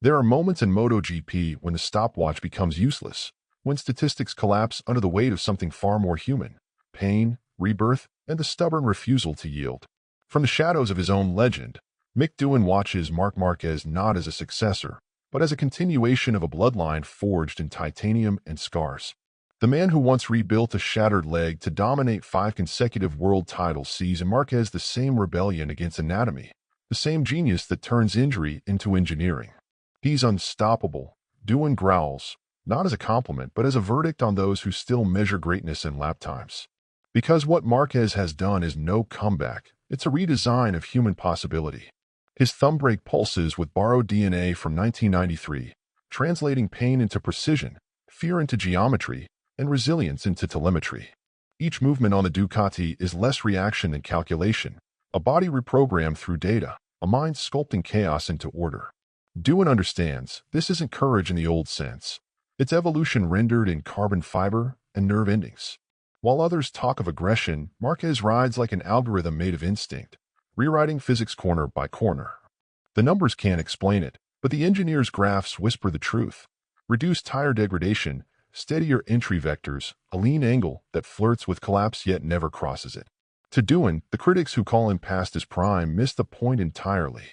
There are moments in MotoGP when the stopwatch becomes useless, when statistics collapse under the weight of something far more human: pain, rebirth, and the stubborn refusal to yield. From the shadows of his own legend, Mick Doohan watches Marc Márquez not as a successor, but as a continuation of a bloodline forged in titanium and scars. The man who once rebuilt a shattered leg to dominate 5 consecutive world titles sees in Márquez the same rebellion against anatomy, the same genius that turns injury into engineering. He's unstoppable, Doohan growls, not as a compliment but as a verdict on those who still measure greatness in lap times. Because what Márquez has done is no comeback, it's a redesign of human possibility. His thumb brake pulses with borrowed DNA from 1993, translating pain into precision, fear into geometry, and resilience into telemetry. Each movement on the Ducati is less reaction than calculation, a body reprogrammed through data, a mind sculpting chaos into order. Doohan understands, this isn't courage in the old sense. It's evolution rendered in carbon fiber and nerve endings. While others talk of aggression, Márquez rides like an algorithm made of instinct, rewriting physics corner by corner. The numbers can't explain it, but the engineer's graphs whisper the truth. Reduced tire degradation, steadier entry vectors, a lean angle that flirts with collapse yet never crosses it. To Doohan, the critics who call him past his prime miss the point entirely.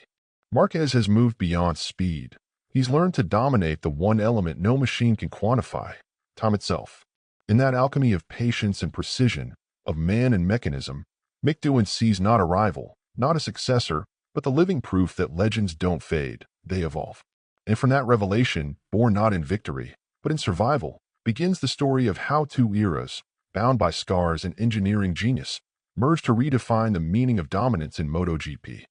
Márquez has moved beyond speed. He's learned to dominate the one element no machine can quantify: time itself. In that alchemy of patience and precision, of man and mechanism, Mick Doohan sees not a rival, not a successor, but the living proof that legends don't fade, they evolve. And from that revelation, born not in victory, but in survival, begins the story of how 2 eras, bound by scars and engineering genius, merge to redefine the meaning of dominance in MotoGP.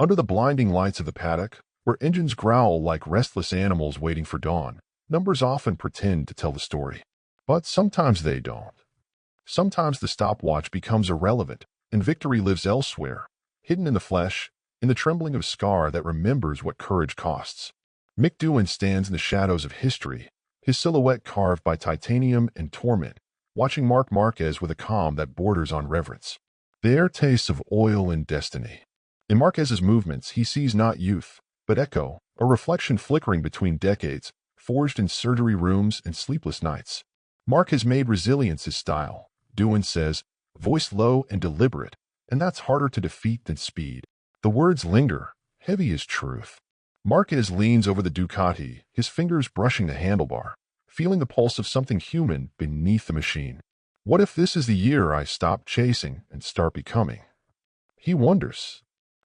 Under the blinding lights of the paddock, where engines growl like restless animals waiting for dawn, numbers often pretend to tell the story. But sometimes they don't. Sometimes the stopwatch becomes irrelevant, and victory lives elsewhere, hidden in the flesh, in the trembling of scar that remembers what courage costs. Mick Doohan stands in the shadows of history, his silhouette carved by titanium and torment, watching Marc Márquez with a calm that borders on reverence. The air tastes of oil and destiny. In Márquez's movements, he sees not youth, but echo, a reflection flickering between decades, forged in surgery rooms and sleepless nights. Marc has made resilience his style, Doohan says, voice low and deliberate, and that's harder to defeat than speed. The words linger, heavy as truth. Márquez leans over the Ducati, his fingers brushing the handlebar, feeling the pulse of something human beneath the machine. What if this is the year I stop chasing and start becoming? He wonders.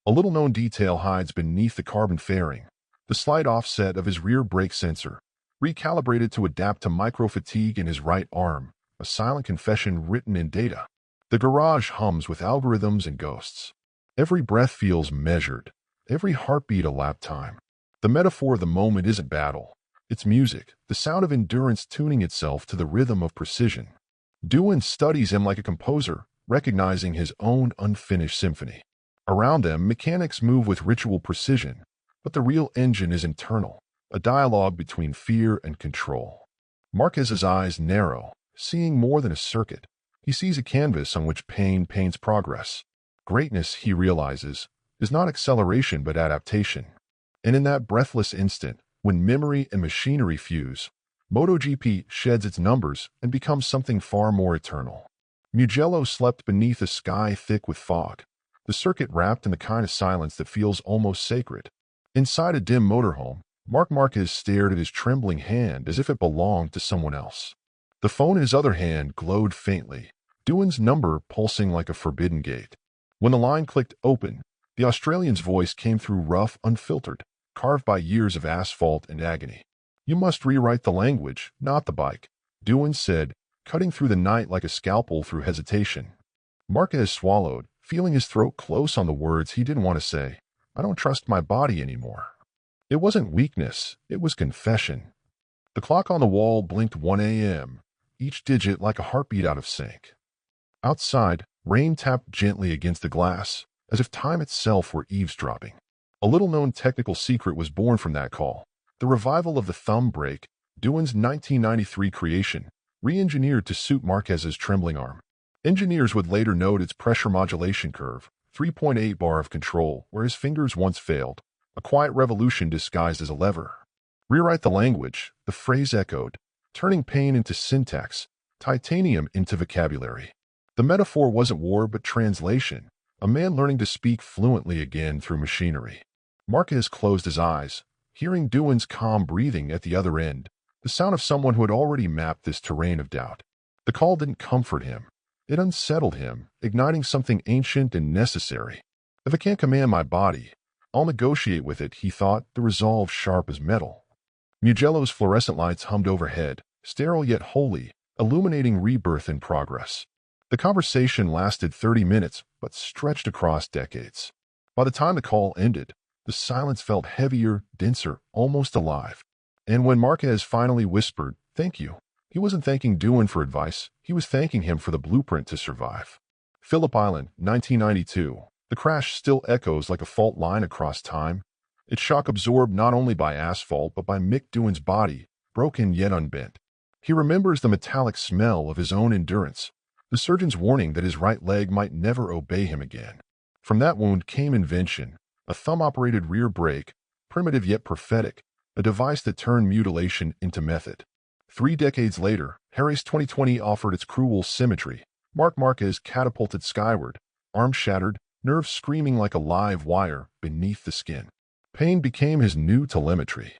A little-known detail hides beneath the carbon fairing, the slight offset of his rear brake sensor, recalibrated to adapt to micro-fatigue in his right arm, a silent confession written in data. The garage hums with algorithms and ghosts. Every breath feels measured, every heartbeat a lap time. The metaphor of the moment isn't battle. It's music, the sound of endurance tuning itself to the rhythm of precision. Doohan studies him like a composer, recognizing his own unfinished symphony. Around them, mechanics move with ritual precision, but the real engine is internal, a dialogue between fear and control. Márquez's eyes narrow, seeing more than a circuit. He sees a canvas on which pain paints progress. Greatness, he realizes, is not acceleration but adaptation. And in that breathless instant, when memory and machinery fuse, MotoGP sheds its numbers and becomes something far more eternal. Mugello slept beneath a sky thick with fog, the circuit wrapped in the kind of silence that feels almost sacred. Inside a dim motorhome, Marc Márquez stared at his trembling hand as if it belonged to someone else. The phone in his other hand glowed faintly, Doohan's number pulsing like a forbidden gate. When the line clicked open, the Australian's voice came through rough, unfiltered, carved by years of asphalt and agony. "You must rewrite the language, not the bike," Doohan said, cutting through the night like a scalpel through hesitation. Márquez swallowed, feeling his throat close on the words he didn't want to say. "I don't trust my body anymore." It wasn't weakness, it was confession. The clock on the wall blinked 1 a.m., each digit like a heartbeat out of sync. Outside, rain tapped gently against the glass, as if time itself were eavesdropping. A little-known technical secret was born from that call: the revival of the thumb brake, Doohan's 1993 creation, re-engineered to suit Márquez's trembling arm. Engineers would later note its pressure modulation curve, 3.8 bar of control, where his fingers once failed, a quiet revolution disguised as a lever. Rewrite the language, the phrase echoed, turning pain into syntax, titanium into vocabulary. The metaphor wasn't war but translation, a man learning to speak fluently again through machinery. Márquez closed his eyes, hearing Doohan's calm breathing at the other end, the sound of someone who had already mapped this terrain of doubt. The call didn't comfort him. It unsettled him, igniting something ancient and necessary. If I can't command my body, I'll negotiate with it, he thought, the resolve sharp as metal. Mugello's fluorescent lights hummed overhead, sterile yet holy, illuminating rebirth in progress. The conversation lasted 30 minutes, but stretched across decades. By the time the call ended, the silence felt heavier, denser, almost alive. And when Márquez finally whispered, "Thank you," he wasn't thanking Doohan for advice, he was thanking him for the blueprint to survive. Phillip Island, 1992. The crash still echoes like a fault line across time, its shock absorbed not only by asphalt but by Mick Doohan's body, broken yet unbent. He remembers the metallic smell of his own endurance, the surgeon's warning that his right leg might never obey him again. From that wound came invention, a thumb-operated rear brake, primitive yet prophetic, a device that turned mutilation into method. 3 decades later, Harry's 2020 offered its cruel symmetry. Marc Márquez catapulted skyward, arms shattered, nerves screaming like a live wire beneath the skin. Pain became his new telemetry.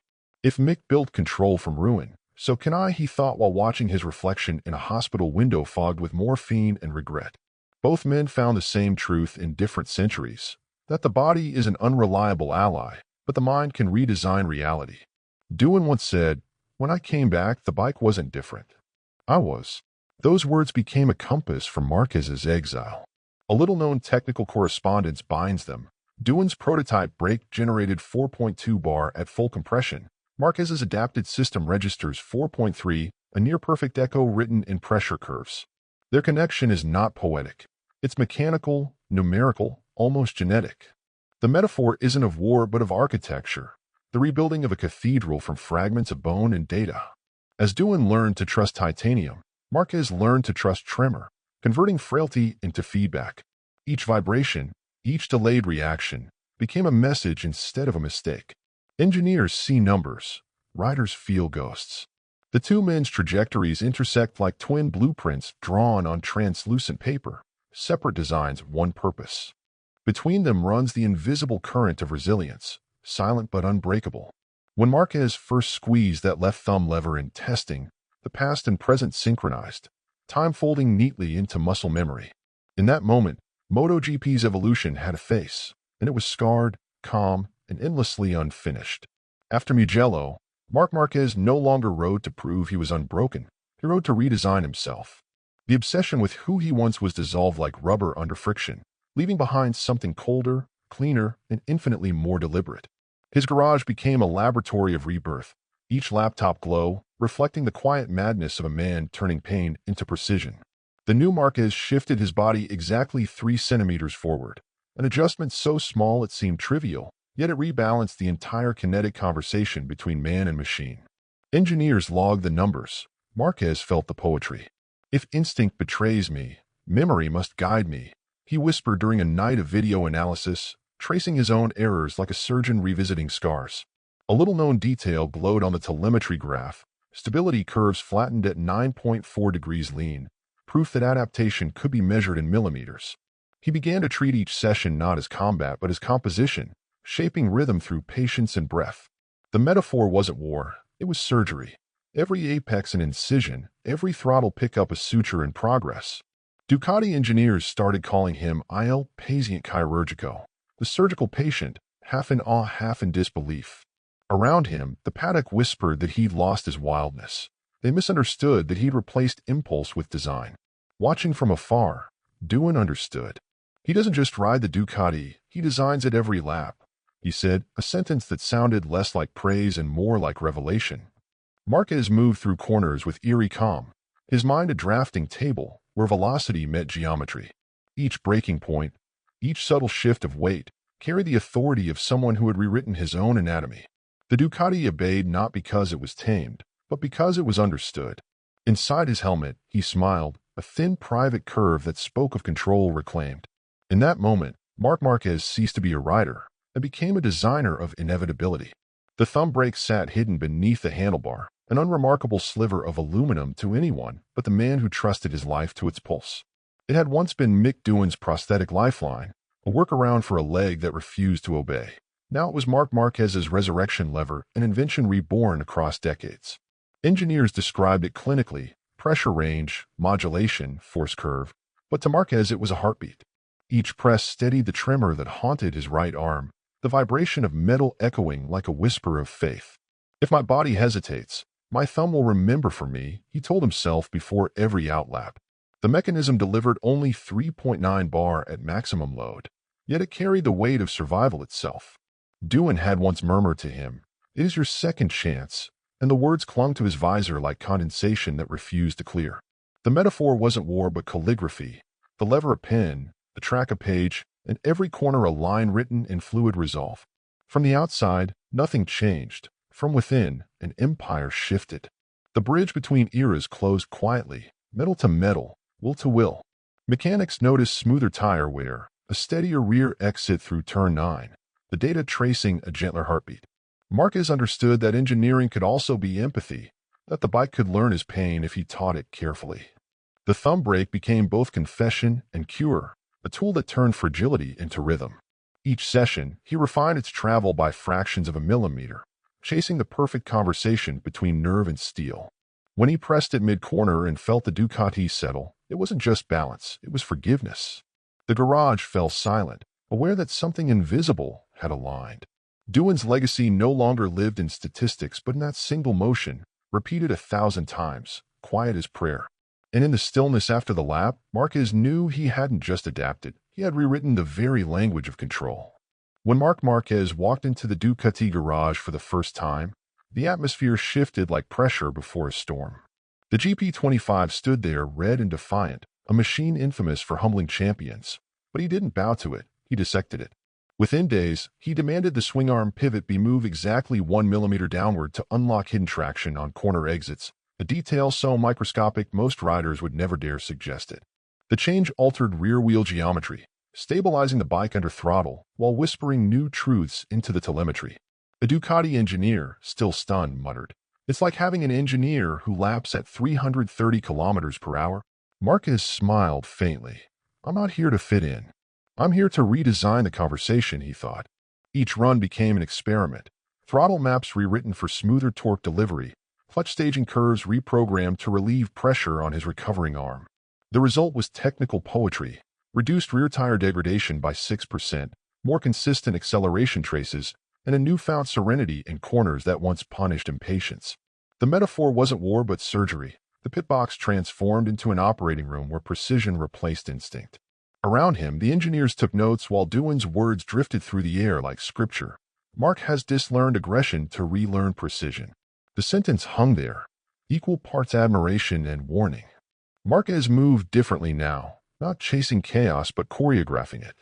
If Mick built control from ruin, so can I, he thought while watching his reflection in a hospital window fogged with morphine and regret. Both men found the same truth in different centuries, that the body is an unreliable ally, but the mind can redesign reality. Doohan once said, "When I came back, the bike wasn't different. I was." Those words became a compass for Márquez's exile. A little-known technical correspondence binds them. Doohan's prototype brake generated 4.2 bar at full compression. Márquez's adapted system registers 4.3, a near-perfect echo written in pressure curves. Their connection is not poetic. It's mechanical, numerical, almost genetic. The metaphor isn't of war but of architecture, the rebuilding of a cathedral from fragments of bone and data. As Doohan learned to trust titanium, Márquez learned to trust tremor, converting frailty into feedback. Each vibration, each delayed reaction, became a message instead of a mistake. Engineers see numbers, riders feel ghosts. The two men's trajectories intersect like twin blueprints drawn on translucent paper, separate designs, one purpose. Between them runs the invisible current of resilience, silent but unbreakable. When Márquez first squeezed that left thumb lever in testing, the past and present synchronized, time folding neatly into muscle memory. In that moment, MotoGP's evolution had a face, and it was scarred, calm, and endlessly unfinished. After Mugello, Marc Márquez no longer rode to prove he was unbroken, he rode to redesign himself. The obsession with who he once was dissolved like rubber under friction, leaving behind something colder, cleaner, and infinitely more deliberate. His garage became a laboratory of rebirth, each laptop glow reflecting the quiet madness of a man turning pain into precision. The new Márquez shifted his body exactly 3 centimeters forward, an adjustment so small it seemed trivial, yet it rebalanced the entire kinetic conversation between man and machine. Engineers logged the numbers. Márquez felt the poetry. "If instinct betrays me, memory must guide me," he whispered during a night of video analysis, tracing his own errors like a surgeon revisiting scars. A little-known detail glowed on the telemetry graph. Stability curves flattened at 9.4 degrees lean, proof that adaptation could be measured in millimeters. He began to treat each session not as combat but as composition, shaping rhythm through patience and breath. The metaphor wasn't war, it was surgery. Every apex an incision, every throttle pickup a suture in progress. Ducati engineers started calling him Il Paziente Chirurgico, the surgical patient, half in awe, half in disbelief. Around him, the paddock whispered that he'd lost his wildness. They misunderstood that he'd replaced impulse with design. Watching from afar, Doohan understood. "He doesn't just ride the Ducati, he designs it every lap," he said, a sentence that sounded less like praise and more like revelation. Márquez moved through corners with eerie calm, his mind a drafting table where velocity met geometry. Each breaking point, each subtle shift of weight, carried the authority of someone who had rewritten his own anatomy. The Ducati obeyed not because it was tamed, but because it was understood. Inside his helmet, he smiled, a thin private curve that spoke of control reclaimed. In that moment, Marc Márquez ceased to be a rider and became a designer of inevitability. The thumb brake sat hidden beneath the handlebar, an unremarkable sliver of aluminum to anyone but the man who trusted his life to its pulse. It had once been Mick Doohan's prosthetic lifeline, a workaround for a leg that refused to obey. Now it was Marc Márquez's resurrection lever, an invention reborn across decades. Engineers described it clinically: pressure range, modulation, force curve, but to Márquez it was a heartbeat. Each press steadied the tremor that haunted his right arm, the vibration of metal echoing like a whisper of faith. "If my body hesitates, my thumb will remember for me," he told himself before every outlap. The mechanism delivered only 3.9 bar at maximum load, yet it carried the weight of survival itself. Doohan had once murmured to him, "It is your second chance," and the words clung to his visor like condensation that refused to clear. The metaphor wasn't war but calligraphy, the lever a pen, the track a page, and every corner a line written in fluid resolve. From the outside, nothing changed. From within, an empire shifted. The bridge between eras closed quietly, metal to metal, will to will. Mechanics noticed smoother tire wear, a steadier rear exit through turn 9, the data tracing a gentler heartbeat. Márquez understood that engineering could also be empathy, that the bike could learn his pain if he taught it carefully. The thumb brake became both confession and cure, a tool that turned fragility into rhythm. Each session, he refined its travel by fractions of a millimeter, chasing the perfect conversation between nerve and steel. When he pressed it mid-corner and felt the Ducati settle, it wasn't just balance, it was forgiveness. The garage fell silent, aware that something invisible had aligned. Doohan's legacy no longer lived in statistics but in that single motion, repeated 1,000 times, quiet as prayer. And in the stillness after the lap, Márquez knew he hadn't just adapted, he had rewritten the very language of control. When Marc Márquez walked into the Ducati garage for the first time, the atmosphere shifted like pressure before a storm. The GP25 stood there, red and defiant, a machine infamous for humbling champions. But he didn't bow to it, he dissected it. Within days, he demanded the swing arm pivot be moved exactly 1 millimeter downward to unlock hidden traction on corner exits, a detail so microscopic most riders would never dare suggest it. The change altered rear wheel geometry, stabilizing the bike under throttle while whispering new truths into the telemetry. A Ducati engineer, still stunned, muttered, "It's like having an engineer who laps at 330 kilometers per hour." Márquez smiled faintly. "I'm not here to fit in. I'm here to redesign the conversation," he thought. Each run became an experiment. Throttle maps rewritten for smoother torque delivery, clutch staging curves reprogrammed to relieve pressure on his recovering arm. The result was technical poetry: reduced rear tire degradation by 6%, more consistent acceleration traces, and a newfound serenity in corners that once punished impatience. The metaphor wasn't war but surgery. The pit box transformed into an operating room where precision replaced instinct. Around him, the engineers took notes while Doohan's words drifted through the air like scripture. Marc has dislearned aggression to relearn precision. The sentence hung there, equal parts admiration and warning. Márquez moved differently now, not chasing chaos but choreographing it.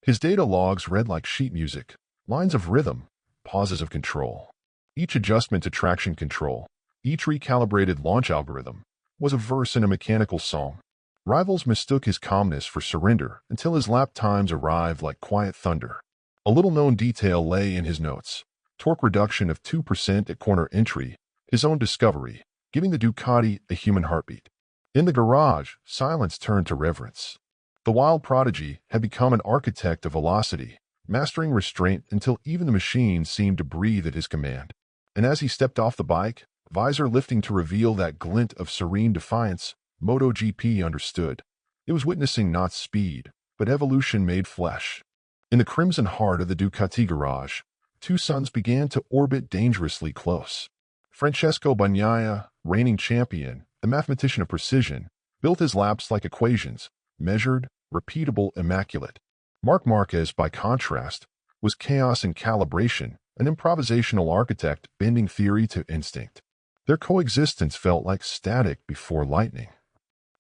His data logs read like sheet music, lines of rhythm, pauses of control. Each adjustment to traction control, each recalibrated launch algorithm, was a verse in a mechanical song. Rivals mistook his calmness for surrender until his lap times arrived like quiet thunder. A little-known detail lay in his notes: torque reduction of 2% at corner entry, his own discovery, giving the Ducati a human heartbeat. In the garage, silence turned to reverence. The wild prodigy had become an architect of velocity, mastering restraint until even the machine seemed to breathe at his command. And as he stepped off the bike, visor lifting to reveal that glint of serene defiance, MotoGP understood. It was witnessing not speed, but evolution made flesh. In the crimson heart of the Ducati garage, two suns began to orbit dangerously close. Francesco Bagnaia, reigning champion, the mathematician of precision, built his laps like equations, measured, repeatable, immaculate. Marc Márquez, by contrast, was chaos in calibration, an improvisational architect bending theory to instinct. Their coexistence felt like static before lightning.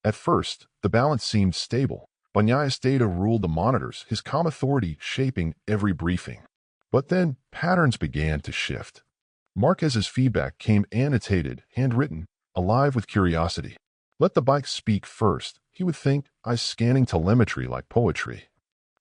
At first, the balance seemed stable. Bagnaia's data ruled the monitors, his calm authority shaping every briefing. But then, patterns began to shift. Márquez's feedback came annotated, handwritten, alive with curiosity. Let the bike speak first, he would think, eyes scanning telemetry like poetry.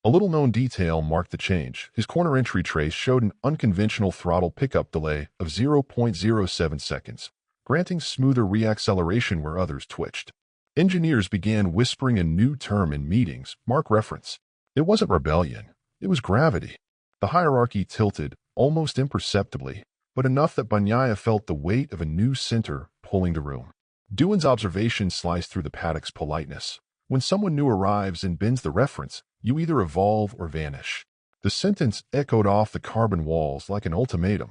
A little-known detail marked the change. His corner entry trace showed an unconventional throttle pickup delay of 0.07 seconds, granting smoother reacceleration where others twitched. Engineers began whispering a new term in meetings, Marc reference. It wasn't rebellion, it was gravity. The hierarchy tilted, almost imperceptibly, but enough that Bagnaia felt the weight of a new center pulling the room. Doohan's observation sliced through the paddock's politeness. When someone new arrives and bends the reference, you either evolve or vanish. The sentence echoed off the carbon walls like an ultimatum.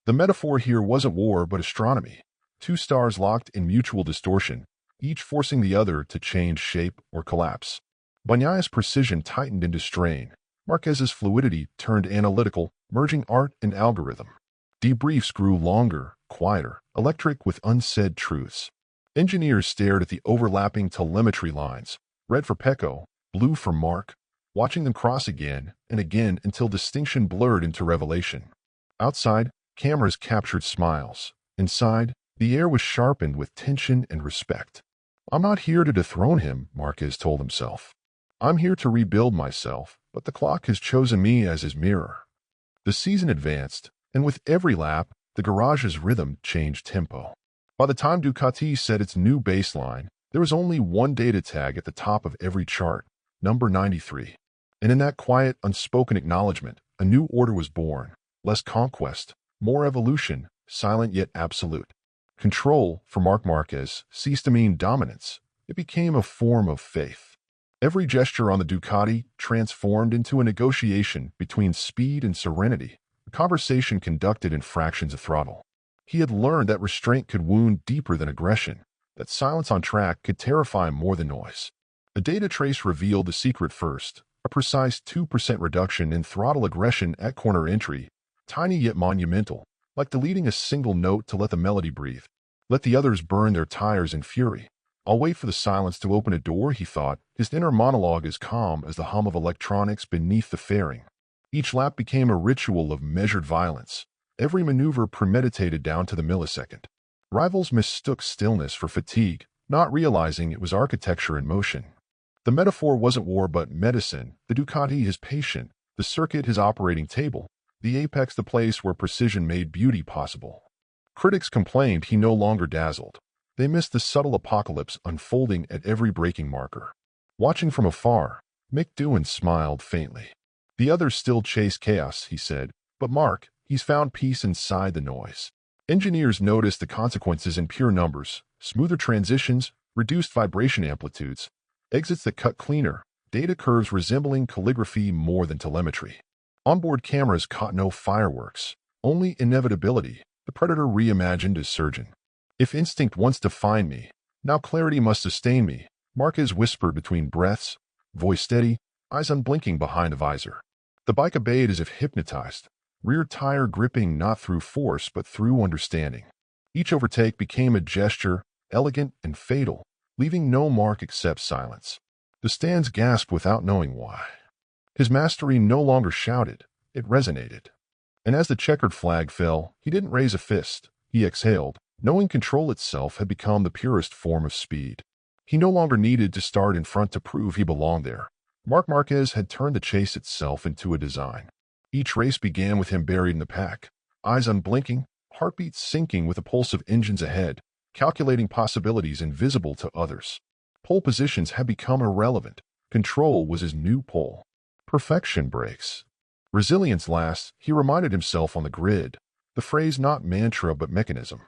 The metaphor here wasn't war but astronomy. Two stars locked in mutual distortion, each forcing the other to change shape or collapse. Bagnaia's precision tightened into strain. Márquez's fluidity turned analytical, merging art and algorithm. Debriefs grew longer, quieter, electric with unsaid truths. Engineers stared at the overlapping telemetry lines, red for Pecco, blue for Marc, watching them cross again and again until distinction blurred into revelation. Outside, cameras captured smiles. Inside, the air was sharpened with tension and respect. "I'm not here to dethrone him," Márquez told himself. "I'm here to rebuild myself, but the clock has chosen me as his mirror." The season advanced, and with every lap, the garage's rhythm changed tempo. By the time Ducati set its new baseline, there was only one data tag at the top of every chart, number 93. And in that quiet, unspoken acknowledgement, a new order was born. Less conquest, more evolution, silent yet absolute. Control, for Marc Márquez, ceased to mean dominance. It became a form of faith. Every gesture on the Ducati transformed into a negotiation between speed and serenity, a conversation conducted in fractions of throttle. He had learned that restraint could wound deeper than aggression, that silence on track could terrify more than noise. A data trace revealed the secret first, a precise 2% reduction in throttle aggression at corner entry, tiny yet monumental, like deleting a single note to let the melody breathe. Let the others burn their tires in fury. "I'll wait for the silence to open a door," he thought, his inner monologue as calm as the hum of electronics beneath the fairing. Each lap became a ritual of measured violence, every maneuver premeditated down to the millisecond. Rivals mistook stillness for fatigue, not realizing it was architecture in motion. The metaphor wasn't war but medicine, the Ducati his patient, the circuit his operating table, the apex the place where precision made beauty possible. Critics complained he no longer dazzled. They missed the subtle apocalypse unfolding at every braking marker. Watching from afar, Mick Doohan smiled faintly. "The others still chase chaos," he said, "but Marc, he's found peace inside the noise." Engineers noticed the consequences in pure numbers: smoother transitions, reduced vibration amplitudes, exits that cut cleaner, data curves resembling calligraphy more than telemetry. Onboard cameras caught no fireworks, only inevitability, the predator reimagined as surgeon. "If instinct once defined me, now clarity must sustain me," Márquez whispered between breaths, voice steady, eyes unblinking behind the visor. The bike obeyed as if hypnotized, rear tire gripping not through force but through understanding. Each overtake became a gesture, elegant and fatal, leaving no mark except silence. The stands gasped without knowing why. His mastery no longer shouted, it resonated. And as the checkered flag fell, he didn't raise a fist. He exhaled, knowing control itself had become the purest form of speed. He no longer needed to start in front to prove he belonged there. Marc Márquez had turned the chase itself into a design. Each race began with him buried in the pack, eyes unblinking, heartbeat syncing with the pulse of engines ahead, calculating possibilities invisible to others. Pole positions had become irrelevant. Control was his new pole. Perfection breaks. Resilience lasts, he reminded himself on the grid, the phrase not mantra but mechanism.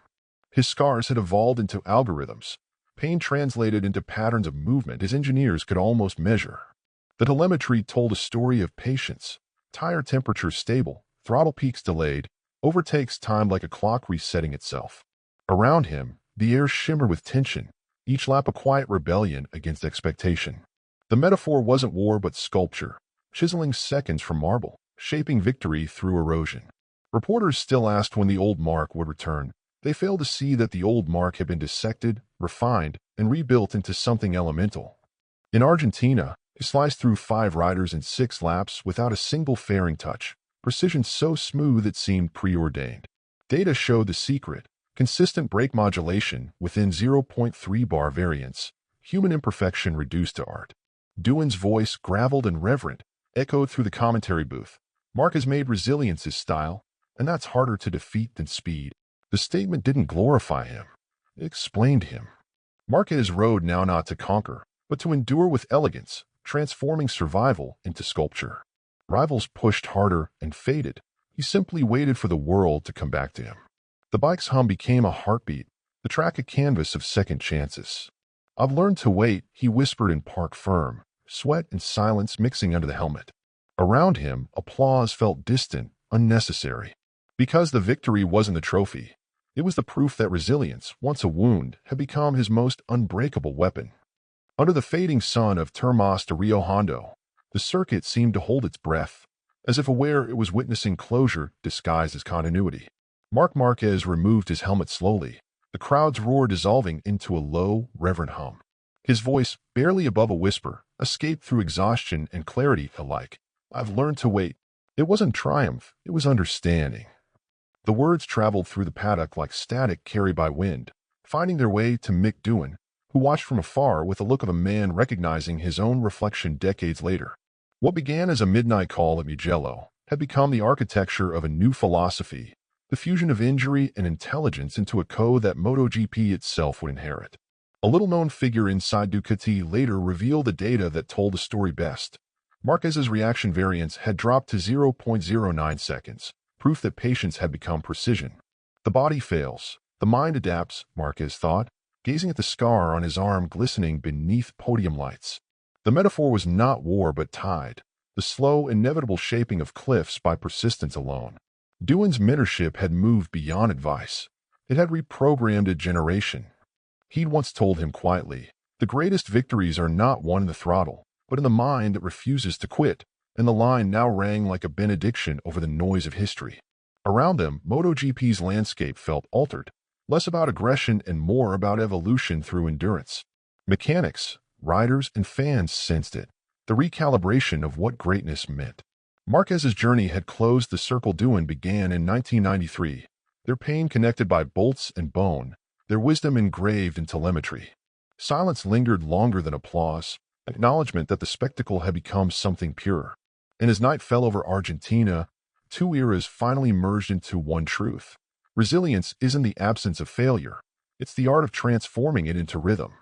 His scars had evolved into algorithms, pain translated into patterns of movement his engineers could almost measure. The telemetry told a story of patience, tire temperature stable, throttle peaks delayed, overtakes timed like a clock resetting itself. Around him, the air shimmered with tension, each lap a quiet rebellion against expectation. The metaphor wasn't war but sculpture, chiseling seconds from marble, shaping victory through erosion. Reporters still asked when the old Marc would return. They failed to see that the old Marc had been dissected, refined, and rebuilt into something elemental. In Argentina, he sliced through 5 riders in 6 laps without a single fairing touch, precision so smooth it seemed preordained. Data showed the secret: consistent brake modulation within 0.3 bar variance, human imperfection reduced to art. Doohan's voice, graveled and reverent, echoed through the commentary booth. Marc has made resilience his style, and that's harder to defeat than speed. The statement didn't glorify him. It explained him. Marquez rode now not to conquer, but to endure with elegance, transforming survival into sculpture. Rivals pushed harder and faded. He simply waited for the world to come back to him. The bike's hum became a heartbeat, the track a canvas of second chances. "I've learned to wait," he whispered in park firm, sweat and silence mixing under the helmet. Around him, applause felt distant, unnecessary. Because the victory wasn't the trophy. It was the proof that resilience, once a wound, had become his most unbreakable weapon. Under the fading sun of Termas de Rio Hondo, the circuit seemed to hold its breath, as if aware it was witnessing closure disguised as continuity. Marc Márquez removed his helmet slowly, the crowd's roar dissolving into a low, reverent hum. His voice, barely above a whisper, escaped through exhaustion and clarity alike. "I've learned to wait." It wasn't triumph, it was understanding. The words traveled through the paddock like static carried by wind, finding their way to Mick Doohan, who watched from afar with the look of a man recognizing his own reflection decades later. What began as a midnight call at Mugello had become the architecture of a new philosophy, the fusion of injury and intelligence into a code that MotoGP itself would inherit. A little-known figure inside Ducati later revealed the data that told the story best. Marquez's reaction variance had dropped to 0.09 seconds, proof that patience had become precision. The body fails, the mind adapts, Marquez thought, gazing at the scar on his arm glistening beneath podium lights. The metaphor was not war but tide, the slow, inevitable shaping of cliffs by persistence alone. Doohan's mentorship had moved beyond advice. It had reprogrammed a generation. He'd once told him quietly, "The greatest victories are not won in the throttle, but in the mind that refuses to quit," and the line now rang like a benediction over the noise of history. Around them, MotoGP's landscape felt altered, less about aggression and more about evolution through endurance. Mechanics, riders, and fans sensed it, the recalibration of what greatness meant. Marquez's journey had closed the circle. Doohan began in 1993, their pain connected by bolts and bone, their wisdom engraved in telemetry. Silence lingered longer than applause, acknowledgement that the spectacle had become something pure. And as night fell over Argentina, two eras finally merged into one truth. Resilience isn't the absence of failure. It's the art of transforming it into rhythm.